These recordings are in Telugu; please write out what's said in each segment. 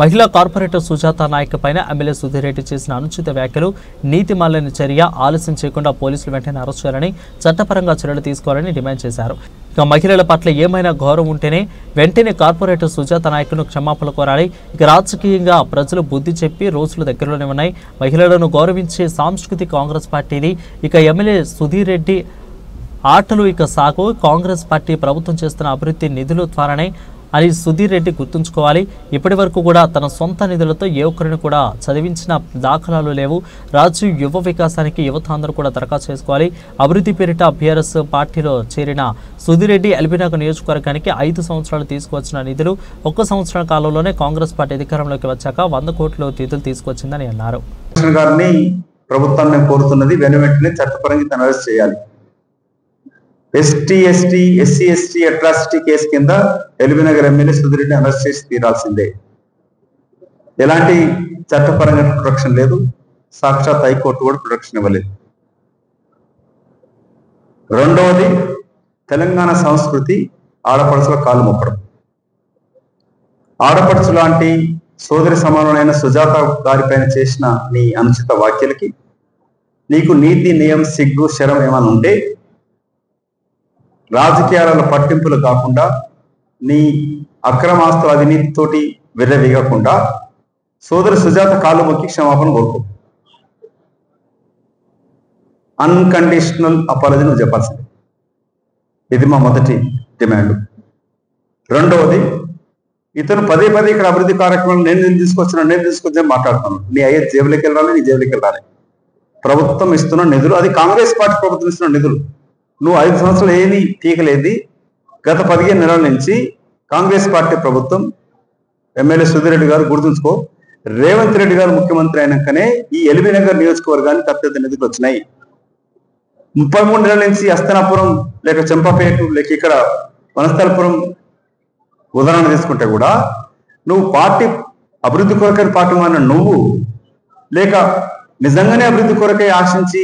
మహిళా కార్పొరేటర్ సుజాత నాయక్ పైన ఎమ్మెల్యే సుధీర్ రెడ్డి చేసిన అనుచిత వ్యాఖ్యలు నీతిమాలిన చర్య, ఆలస్యం చేయకుండా పోలీసులు వెంటనే అరెస్ట్ చేయాలని, చట్టపరంగా చర్యలు తీసుకోవాలని డిమాండ్ చేశారు. ఇక మహిళల పట్ల ఏమైనా గౌరవం ఉంటేనే వెంటనే కార్పొరేటర్ సుజాత నాయక్ను క్షమాపణ కోరాలి. ఇక రాజకీయంగా ప్రజలు బుద్ధి చెప్పి రోజులు దగ్గరలోనే ఉన్నాయి. మహిళలను గౌరవించే సాంస్కృతిక కాంగ్రెస్ పార్టీది. ఇక ఎమ్మెల్యే సుధీర్ రెడ్డి ఆటలు ఇక సాగు. కాంగ్రెస్ పార్టీ ప్రభుత్వం చేస్తున్న అభివృద్ధి నిధుల ద్వారానే అని సుధీర్ రెడ్డి గుర్తుంచుకోవాలి. ఇప్పటి వరకు కూడా తన సొంత నిధులతో ఏ ఒక్కరిని కూడా చదివించిన దాఖలాలు లేవు. రాజు యువ వికాసానికి యువత అందరూ కూడా దరఖాస్తు చేసుకోవాలి. అభివృద్ధి పేరిట బీఆర్ఎస్ పార్టీలో చేరిన సుధీర్ రెడ్డి ఎల్బీనగర్ నియోజకవర్గానికి 5 సంవత్సరాలు తీసుకువచ్చిన నిధులు 1 సంవత్సరం కాలంలోనే కాంగ్రెస్ పార్టీ అధికారంలోకి వచ్చాక 100 కోట్ల నిధులు తీసుకొచ్చిందని అన్నారు. ప్రభుత్వాన్ని కోరుతున్నది వెనువెంటనే చట్టపరంగా తను అరెస్ట్ చేయాలి. ఎస్సీ అట్రాసిటీ కేసు కింద ఎల్బీనగర్ ఎమ్మెల్యే సుధీర్ రెడ్డిని అరెస్ట్ చేసి తీరాల్సిందే. ఎలాంటి చట్టపరంగా ప్రొటెక్షన్ లేదు. సాక్షాత్ హైకోర్టు కూడా ప్రొటెక్షన్ ఇవ్వలేదు. రెండవది, తెలంగాణ సంస్కృతి ఆడపడుచుల కాలు మొక్కడం. ఆడపడుచు లాంటి సోదరి సమానమైన సుజాత గారిపైన చేసిన నీ అనుచిత వ్యాఖ్యలకి నీకు నీతి, నియం, సిగ్గు, శరం ఏమైనా ఉంటే రాజకీయాలలో పట్టింపులు కాకుండా నీ అక్రమాస్తుల అవినీతితోటి విర్రవీగకుండా సోదరి సుజాత కాళ్ళు మొక్కి క్షమాపణ కోరుకో. అన్కండిషనల్ అపాలజీ నువ్వు చెప్పాల్సింది. ఇది మా మొదటి డిమాండ్. రెండవది, ఇతను పదే ఇక్కడ అభివృద్ధి కార్యక్రమాలు నేను తీసుకొచ్చిన మాట్లాడుతున్నాను. నీ అయ్యే జేబులకి వెళ్ళాలి, నీ జేబులకి వెళ్ళాలి. ప్రభుత్వం ఇస్తున్న నిధులు, అది కాంగ్రెస్ పార్టీ ప్రభుత్వం ఇస్తున్న నిధులు. నువ్వు 5 సంవత్సరాలు ఏమీ పీకలేది. గత 15 నెలల నుంచి కాంగ్రెస్ పార్టీ ప్రభుత్వం, ఎమ్మెల్యే సుధీర్ రెడ్డి గారు గుర్తుంచుకో, రేవంత్ రెడ్డి గారు ముఖ్యమంత్రి అయినాకనే ఈ ఎల్బీనగర్ నియోజకవర్గానికి అత్యంత నిధులు వచ్చినాయి. 33 నెలల నుంచి అస్తనాపురం లేక చెంపపేట లేక ఇక్కడ వనస్థలపురం ఉదాహరణ తీసుకుంటే కూడా నువ్వు పార్టీ అభివృద్ధి కొరకై పార్టీ మారిన నువ్వు, లేక నిజంగానే అభివృద్ధి కొరకై ఆశించి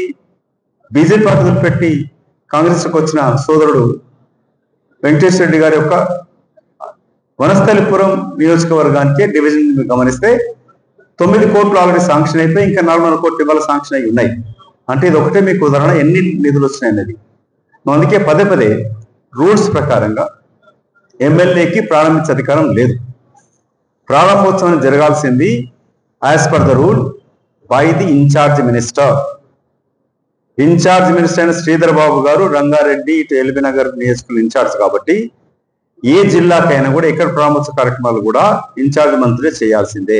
బీజేపీ పార్టీలు పెట్టి కాంగ్రెస్కి వచ్చిన సోదరుడు వెంకటేశ్వర రెడ్డి గారి యొక్క వనస్థలిపురం నియోజకవర్గానికి డివిజన్ గమనిస్తే 9 కోట్లు ఆల్రెడీ శాంక్షన్ అయిపోయి ఇంకా 400 కోట్లు ఇవాళ శాంక్షన్ అయి ఉన్నాయి. అంటే ఇది ఒకటే మీకు ఉదాహరణ ఎన్ని నిధులు వచ్చినాయి అనేది. అందుకే పదే రూల్స్ ప్రకారంగా ఎమ్మెల్యేకి ప్రారంభించే అధికారం లేదు. ప్రారంభోత్సవం జరగాల్సింది as per the rule by the incharge minister. Incharge minister అయిన శ్రీధర్ బాబు గారు రంగారెడ్డి ఇటు ఎల్బీనగర్ నియోజకవర్గం ఇన్ఛార్జ్ కాబట్టి ఏ జిల్లాకైనా కూడా ఎక్కడ ప్రారంభోత్సవ కార్యక్రమాలు కూడా ఇన్ఛార్జ్ మంత్రి చేయాల్సిందే.